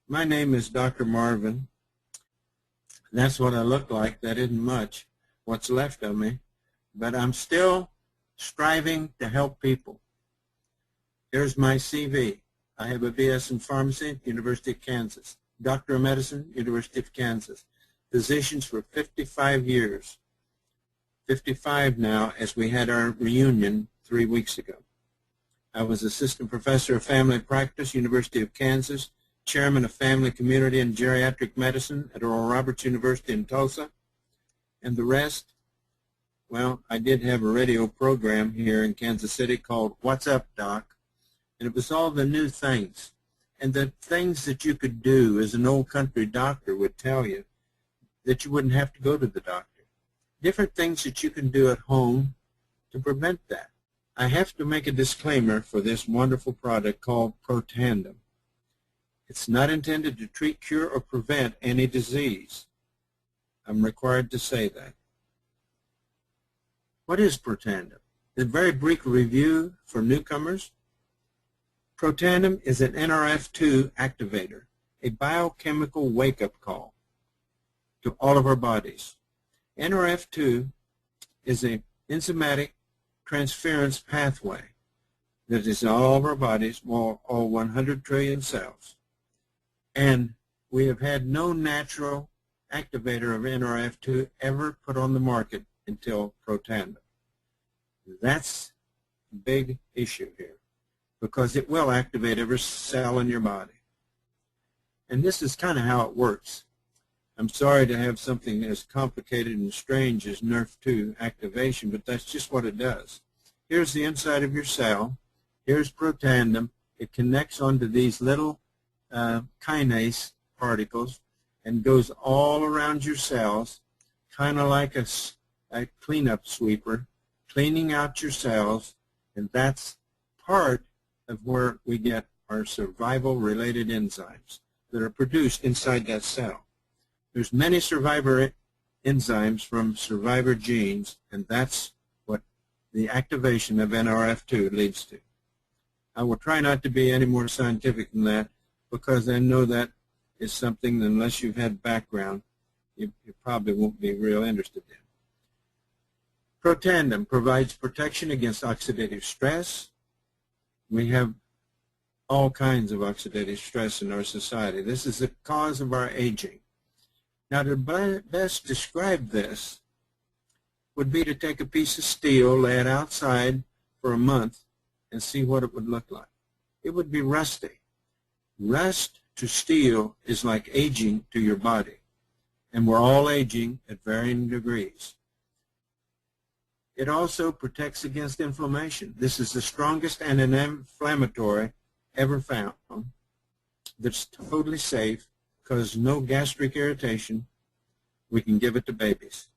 My name is Dr. Marvin. That's what I look like. That isn't much, what's left of me. But I'm still striving to help people. Here's my CV. I have a BS in Pharmacy, University of Kansas. Doctor of Medicine, University of Kansas. Physicians for 55 years. 55 now, as we had our reunion 3 weeks ago. I was Assistant Professor of Family Practice, University of Kansas, Chairman of Family, Community, and Geriatric Medicine at Oral Roberts University in Tulsa. And the rest, well, I did have a radio program here in Kansas City called What's Up, Doc? And it was all the new things. And the things that you could do as an old country doctor would tell you that you wouldn't have to go to the doctor. Different things that you can do at home to prevent that. I have to make a disclaimer for this wonderful product called Protandim. It's not intended to treat, cure, or prevent any disease. I'm required to say that. What is Protandim? A very brief review for newcomers. Protandim is an NRF2 activator, a biochemical wake-up call to all of our bodies. NRF2 is an enzymatic transference pathway that is in all of our bodies, all 100 trillion cells. And we have had no natural activator of NRF2 ever put on the market until Protandim. That's a big issue here, because it will activate every cell in your body. And this is kind of how it works. I'm sorry to have something as complicated and strange as NRF2 activation, but that's just what it does. Here's the inside of your cell. Here's Protandim. It connects onto these little kinase particles and goes all around your cells, kind of like a cleanup sweeper, cleaning out your cells, and that's part of where we get our survival-related enzymes that are produced inside that cell. There's many survivor enzymes from survivor genes, and that's what the activation of NRF2 leads to. I will try not to be any more scientific than that, because I know that is something that, unless you've had background, you probably won't be real interested in. Protandim provides protection against oxidative stress. We have all kinds of oxidative stress in our society. This is the cause of our aging. Now, to best describe this would be to take a piece of steel, lay it outside for a month, and see what it would look like. It would be rusty. Rust to steel is like aging to your body, and we're all aging at varying degrees. It also protects against inflammation. This is the strongest anti-inflammatory ever found that's totally safe, causes no gastric irritation. We can give it to babies.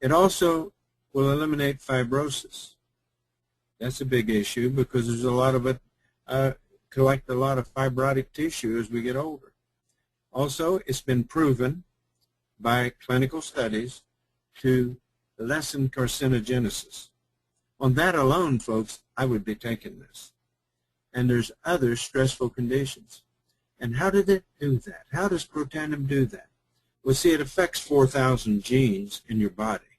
It also will eliminate fibrosis. That's a big issue, because there's a lot of it, collect a lot of fibrotic tissue as we get older. Also, it's been proven by clinical studies to lessen carcinogenesis. On that alone, folks, I would be taking this. And there's other stressful conditions. And how did it do that? How does Protandim do that? Well, see, it affects 4,000 genes in your body.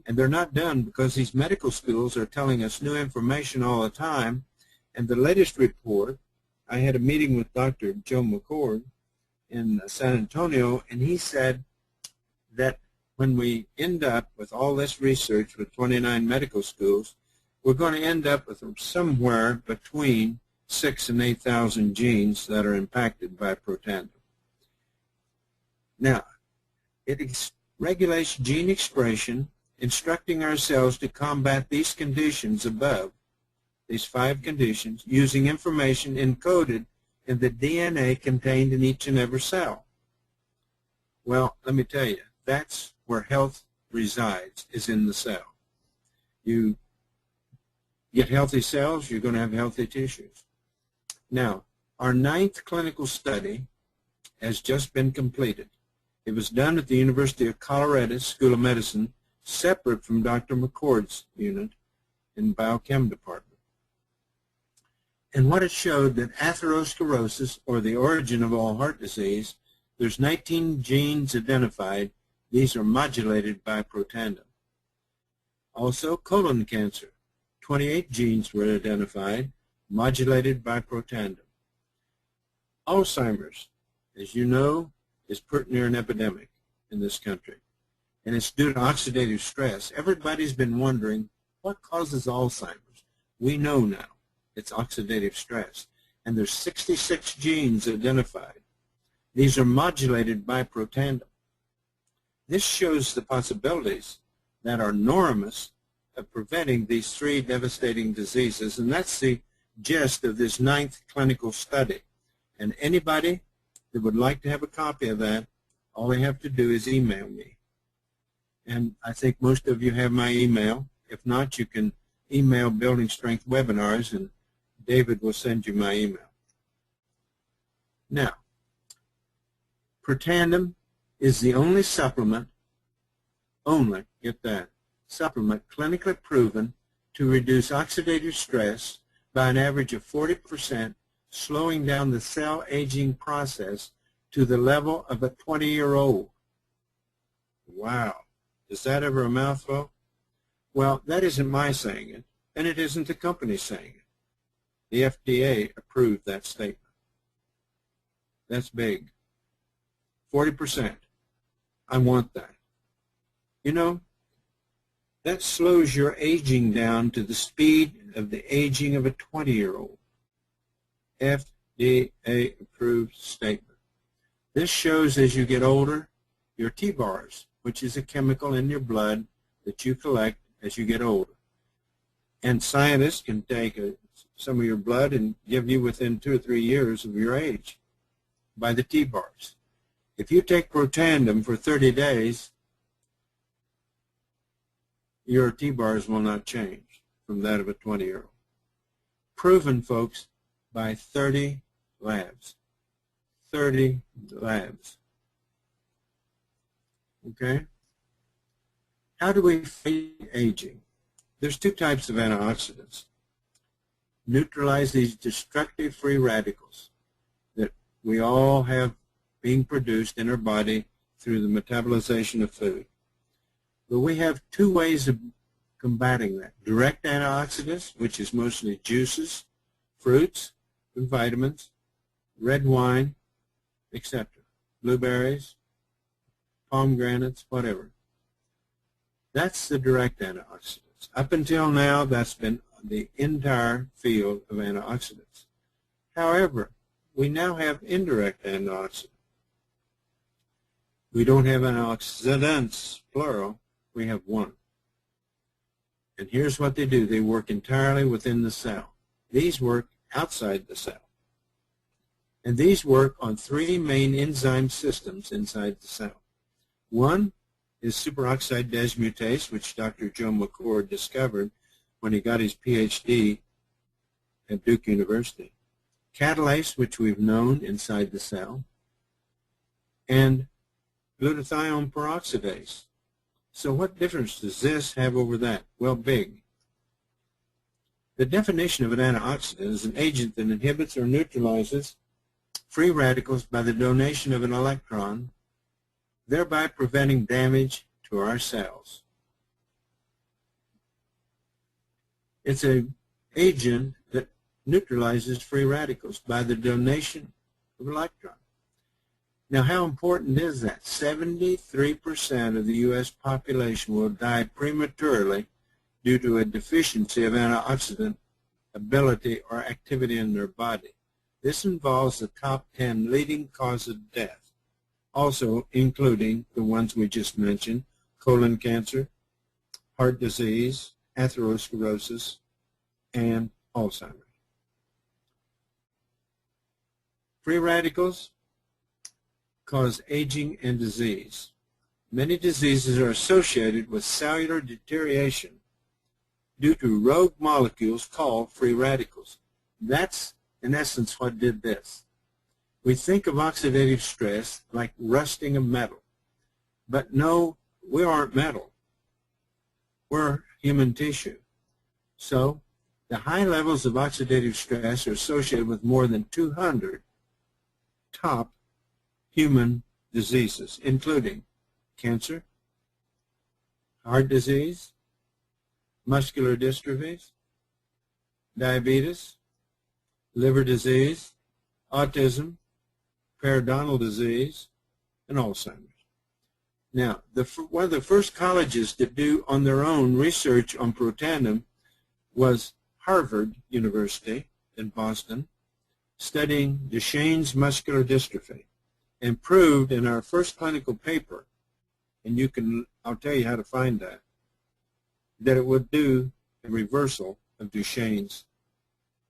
And they're not done because these medical schools are telling us new information all the time. And the latest report, I had a meeting with Dr. Joe McCord in San Antonio, and he said that when we end up with all this research with 29 medical schools, we're going to end up with somewhere between 6,000 and 8,000 genes that are impacted by Protandim. Now, it regulates gene expression, instructing our cells to combat these conditions above, these 5 conditions, using information encoded in the DNA contained in each and every cell. Well, let me tell you, that's where health resides, is in the cell. You get healthy cells, you're going to have healthy tissues. Now, our 9th clinical study has just been completed. It was done at the University of Colorado School of Medicine, separate from Dr. McCord's unit in the biochem department. And what it showed that atherosclerosis, or the origin of all heart disease, there's 19 genes identified. These are modulated by Protandim. Also, colon cancer, 28 genes were identified, modulated by Protandim. Alzheimer's, as you know, is pretty near an epidemic in this country, and it's due to oxidative stress. Everybody's been wondering what causes Alzheimer's. We know now it's oxidative stress, and there's 66 genes identified. These are modulated by Protandim. This shows the possibilities that are enormous of preventing these three devastating diseases, and that's the gist of this 9th clinical study. And anybody that would like to have a copy of that, all they have to do is email me. And I think most of you have my email. If not, you can email Building Strength Webinars, and David will send you my email. Now, Protandim is the only supplement, get that, supplement clinically proven to reduce oxidative stress by an average of 40%, slowing down the cell aging process to the level of a 20-year-old. Wow. Is that ever a mouthful? Well, that isn't my saying it, and it isn't the company saying it. The FDA approved that statement. That's big. 40%. I want that. You know, that slows your aging down to the speed of the aging of a 20-year-old. FDA-approved statement. This shows as you get older, your T-bars, which is a chemical in your blood that you collect as you get older. And scientists can take some of your blood and give you within 2 or 3 years of your age by the T-bars. If you take Protandim for 30 days, your T-bars will not change from that of a 20-year-old. Proven, folks, by 30 labs. 30 labs. Okay? How do we fight aging? There's 2 types of antioxidants. Neutralize these destructive free radicals that we all have being produced in our body through the metabolization of food. But we have 2 ways of combating that. Direct antioxidants, which is mostly juices, fruits, and vitamins, red wine, etc. Blueberries, pomegranates, whatever. That's the direct antioxidants. Up until now, that's been the entire field of antioxidants. However, we now have indirect antioxidants. We don't have antioxidants, plural. We have one. And here's what they do. They work entirely within the cell. These work outside the cell. And these work on 3 main enzyme systems inside the cell. One is superoxide dismutase, which Dr. Joe McCord discovered when he got his PhD at Duke University. Catalase, which we've known inside the cell. And glutathione peroxidase. So what difference does this have over that? Well, big. The definition of an antioxidant is an agent that inhibits or neutralizes free radicals by the donation of an electron, thereby preventing damage to our cells. It's an agent that neutralizes free radicals by the donation of an electron. Now, how important is that? 73% of the U.S. population will die prematurely due to a deficiency of antioxidant ability or activity in their body. This involves the top 10 leading causes of death, also including the ones we just mentioned: colon cancer, heart disease, atherosclerosis, and Alzheimer's. Free radicals cause aging and disease. Many diseases are associated with cellular deterioration due to rogue molecules called free radicals. That's, in essence, what did this. We think of oxidative stress like rusting of metal. But no, we aren't metal. We're human tissue. So The high levels of oxidative stress are associated with more than 200 top human diseases, including cancer, heart disease, muscular dystrophies, diabetes, liver disease, autism, periodontal disease, and Alzheimer's. Now, one of the first colleges to do on their own research on Protandim was Harvard University in Boston, studying Duchenne's muscular dystrophy, and proved in our first clinical paper, and I'll tell you how to find that it would do a reversal of Duchenne's,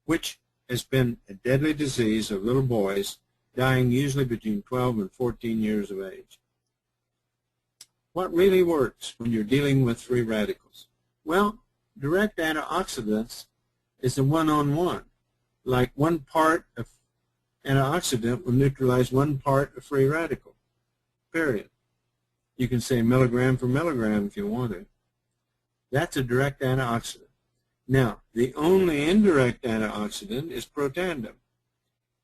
which has been a deadly disease of little boys dying usually between 12 and 14 years of age. What really works when you're dealing with free radicals? Well, direct antioxidants is a one-on-one. Like one part of antioxidant will neutralize one part of free radical, period. You can say milligram for milligram if you want to. That's a direct antioxidant. Now, the only indirect antioxidant is Protandim,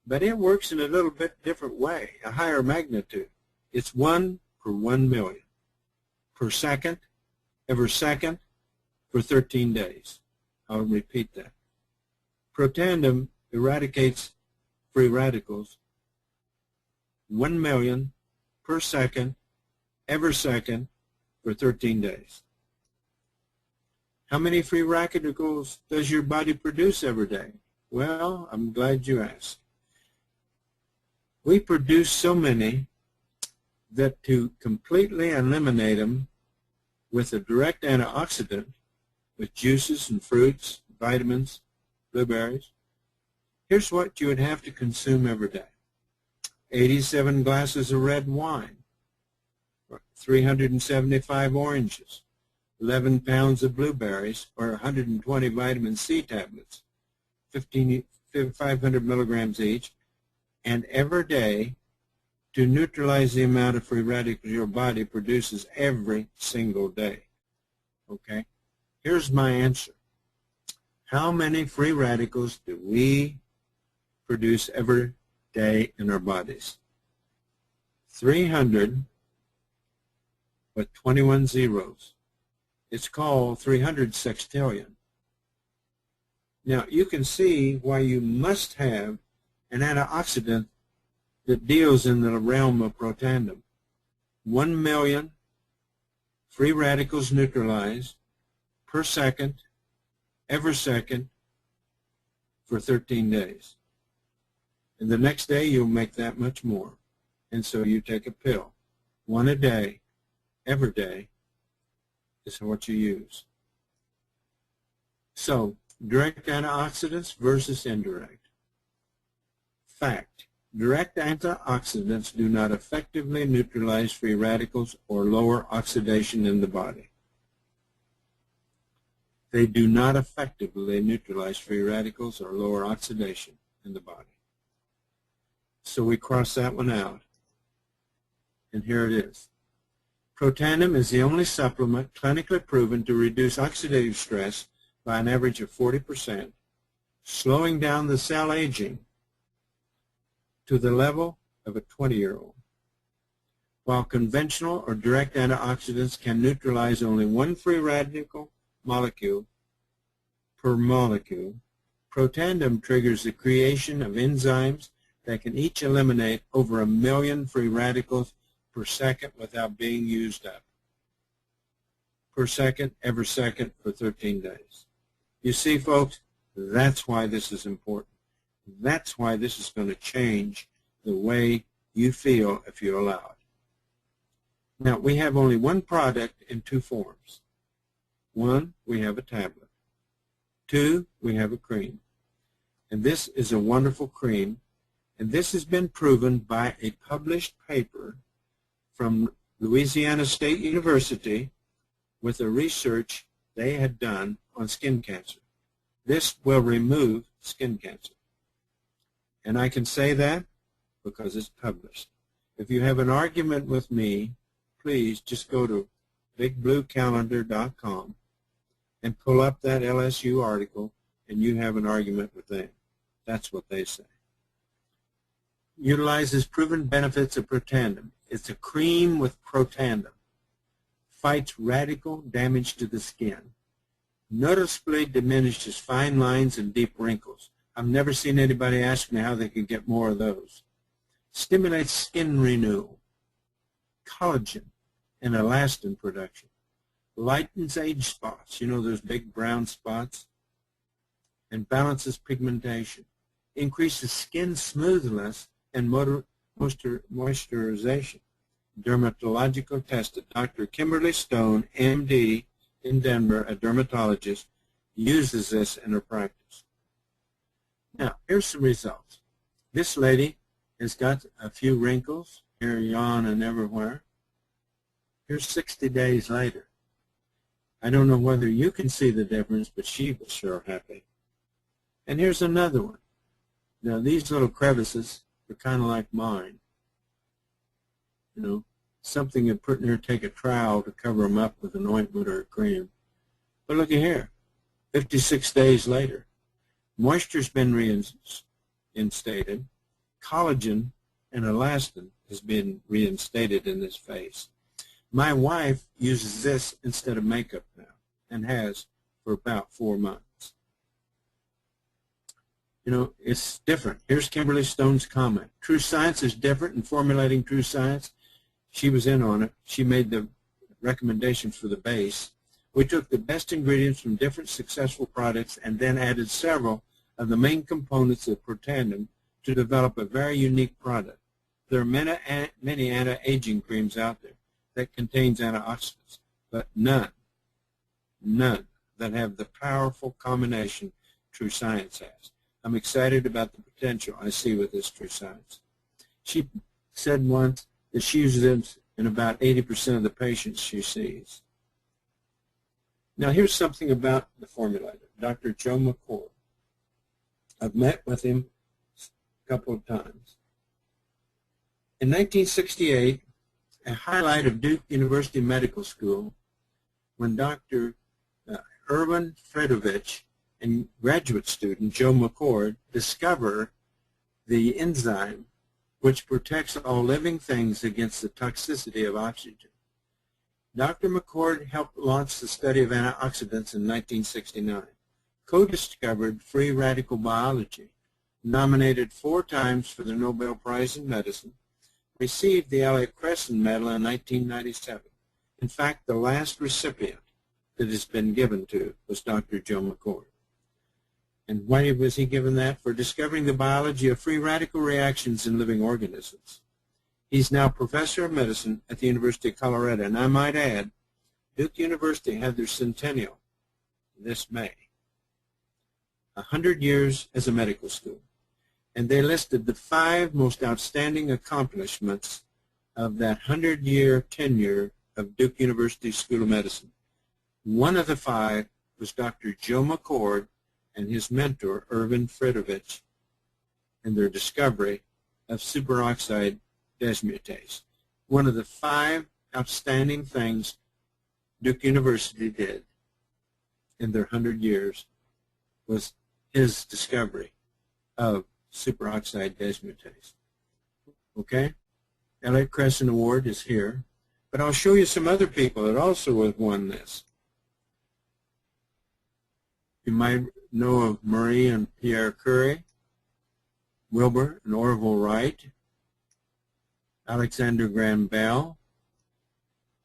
but it works in a little bit different way, a higher magnitude. It's 1 per 1 million, per second, every second, for 13 days. I'll repeat that. Protandim eradicates free radicals 1 million per second, every second, for 13 days. How many free radicals does your body produce every day? Well, I'm glad you asked. We produce so many that to completely eliminate them with a direct antioxidant, with juices and fruits, vitamins, blueberries, here's what you would have to consume every day. 87 glasses of red wine, 375 oranges, 11 pounds of blueberries, or 120 vitamin C tablets, 500 milligrams each, and every day to neutralize the amount of free radicals your body produces every single day. Okay? Here's my answer. How many free radicals do we produce every day in our bodies? 300 with 21 zeros. It's called 300 sextillion. Now, you can see why you must have an antioxidant that deals in the realm of Protandim. 1 million free radicals neutralized per second, every second, for 13 days. And the next day, you'll make that much more. And so you take a pill, 1 a day, every day, is what you use. So, direct antioxidants versus indirect. Fact: direct antioxidants do not effectively neutralize free radicals or lower oxidation in the body. They do not effectively neutralize free radicals or lower oxidation in the body. So we cross that one out. And here it is. Protandim is the only supplement clinically proven to reduce oxidative stress by an average of 40%, slowing down the cell aging to the level of a 20-year-old. While conventional or direct antioxidants can neutralize only one free radical molecule per molecule, Protandim triggers the creation of enzymes that can each eliminate over 1 million free radicals per second without being used up. Per second, every second, for 13 days. You see, folks, that's why this is important. That's why this is going to change the way you feel if you allow it. Now, we have only one product in 2 forms. 1, we have a tablet. 2, we have a cream. And this is a wonderful cream, and this has been proven by a published paper from Louisiana State University with the research they had done on skin cancer. This will remove skin cancer. And I can say that because it's published. If you have an argument with me, please just go to bigbluecalendar.com and pull up that LSU article and you have an argument with them. That's what they say. Utilizes proven benefits of Protandim. It's a cream with Protandim. Fights radical damage to the skin. Noticeably diminishes fine lines and deep wrinkles. I've never seen anybody ask me how they could get more of those. Stimulates skin renewal, collagen, and elastin production. Lightens age spots, you know those big brown spots, and balances pigmentation. Increases skin smoothness and moisturization. Dermatological tested. Dr. Kimberly Stone, MD, in Denver, a dermatologist, uses this in her practice. Now, here's some results. This lady has got a few wrinkles here, yon, and everywhere. Here's 60 days later. I don't know whether you can see the difference, but she was sure happy. And here's another one. Now, these little crevices are kind of like mine. You know, something you'd put in there, take a trowel to cover them up with an ointment or a cream. But look at here, 56 days later. Moisture's been reinstated. Collagen and elastin has been reinstated in this face. My wife uses this instead of makeup now and has for about 4 months. You know, it's different. Here's Kimberly Stone's comment. True Science is different in formulating True Science. She was in on it. She made the recommendation for the base. We took the best ingredients from different successful products and then added several of the main components of Protandim to develop a very unique product. There are many anti-aging creams out there that contains antioxidants, but none that have the powerful combination True Science has. I'm excited about the potential I see with this True Science. She said once that she uses it in about 80% of the patients she sees. Now here's something about the formulator, Dr. Joe McCord. I've met with him a couple of times. In 1968, a highlight of Duke University Medical School, when Dr. Erwin Fredovich and graduate student Joe McCord discover the enzyme which protects all living things against the toxicity of oxygen. Dr. McCord helped launch the study of antioxidants in 1969, co-discovered free radical biology, nominated 4 times for the Nobel Prize in Medicine, received the Elliott Crescent Medal in 1997. In fact, the last recipient that has been given to was Dr. Joe McCord. And why was he given that? For discovering the biology of free radical reactions in living organisms. He's now professor of medicine at the University of Colorado. And I might add, Duke University had their centennial this May. 100 years as a medical school. And they listed the 5 most outstanding accomplishments of that 100-year tenure of Duke University School of Medicine. One of the 5 was Dr. Joe McCord and his mentor, Erwin Fredovich, and their discovery of superoxide dismutase. One of the 5 outstanding things Duke University did in their 100 years was his discovery of superoxide dismutase. Okay? Elliott Crescent Award is here, but I'll show you some other people that also have won this. You might know of Marie and Pierre Curie, Wilbur and Orville Wright, Alexander Graham Bell,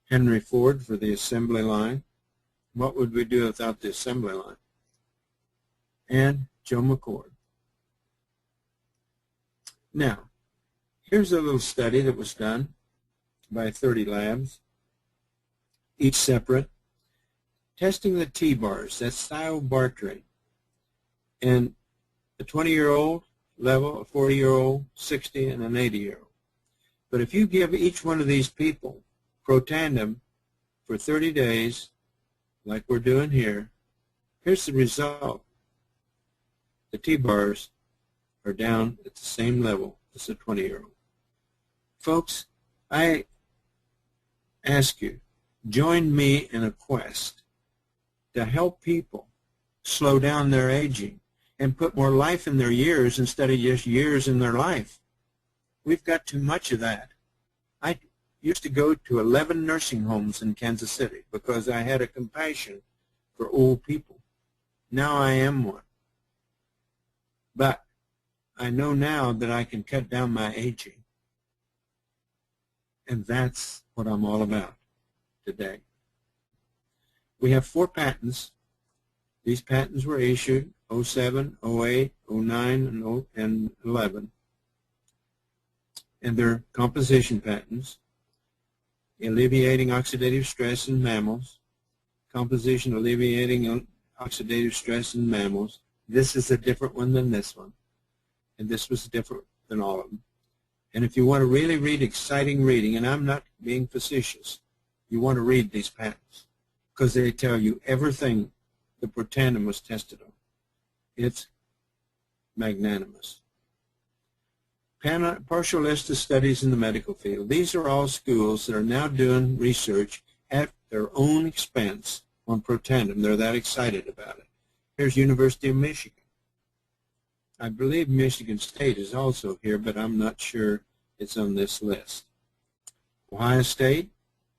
Henry Ford for the assembly line. What would we do without the assembly line? And Joe McCord. Now, here's a little study that was done by 30 labs, each separate, testing the T-bars, that's thiobarbiturate, in a 20-year-old level, a 40-year-old, 60, and an 80-year-old. But if you give each one of these people Protandim for 30 days, like we're doing here, here's the result. The T-bars are down at the same level as a 20-year-old. Folks, I ask you, join me in a quest to help people slow down their aging and put more life in their years instead of just years in their life. We've got too much of that. I used to go to 11 nursing homes in Kansas City because I had a compassion for old people. Now I am one. But I know now that I can cut down my aging. And that's what I'm all about today. We have 4 patents. These patents were issued 07, 08, 09, and 11. And they're composition patents, alleviating oxidative stress in mammals, composition alleviating oxidative stress in mammals. This is a different one than this one, and this was different than all of them. And if you want to really read exciting reading, and I'm not being facetious, you want to read these patents because they tell you everything the Protandim was tested on. It's magnanimous. Partial list of studies in the medical field. These are all schools that are now doing research at their own expense on Protandim. They're that excited about it. Here's University of Michigan. I believe Michigan State is also here, but I'm not sure it's on this list. Ohio State,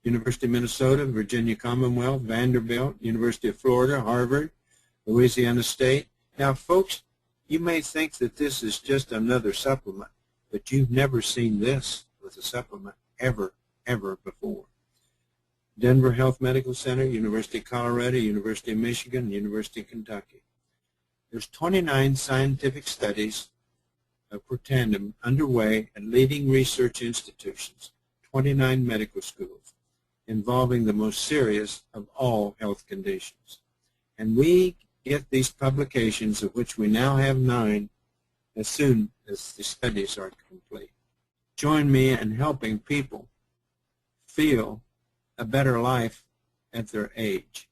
University of Minnesota, Virginia Commonwealth, Vanderbilt, University of Florida, Harvard, Louisiana State. Now, folks, you may think that this is just another supplement, but you've never seen this with a supplement ever before. Denver Health Medical Center, University of Colorado, University of Michigan, University of Kentucky. There's 29 scientific studies of Protandim underway at leading research institutions, 29 medical schools, involving the most serious of all health conditions. And we get these publications, of which we now have 9, as soon as the studies are complete. Join me in helping people feel a better life at their age.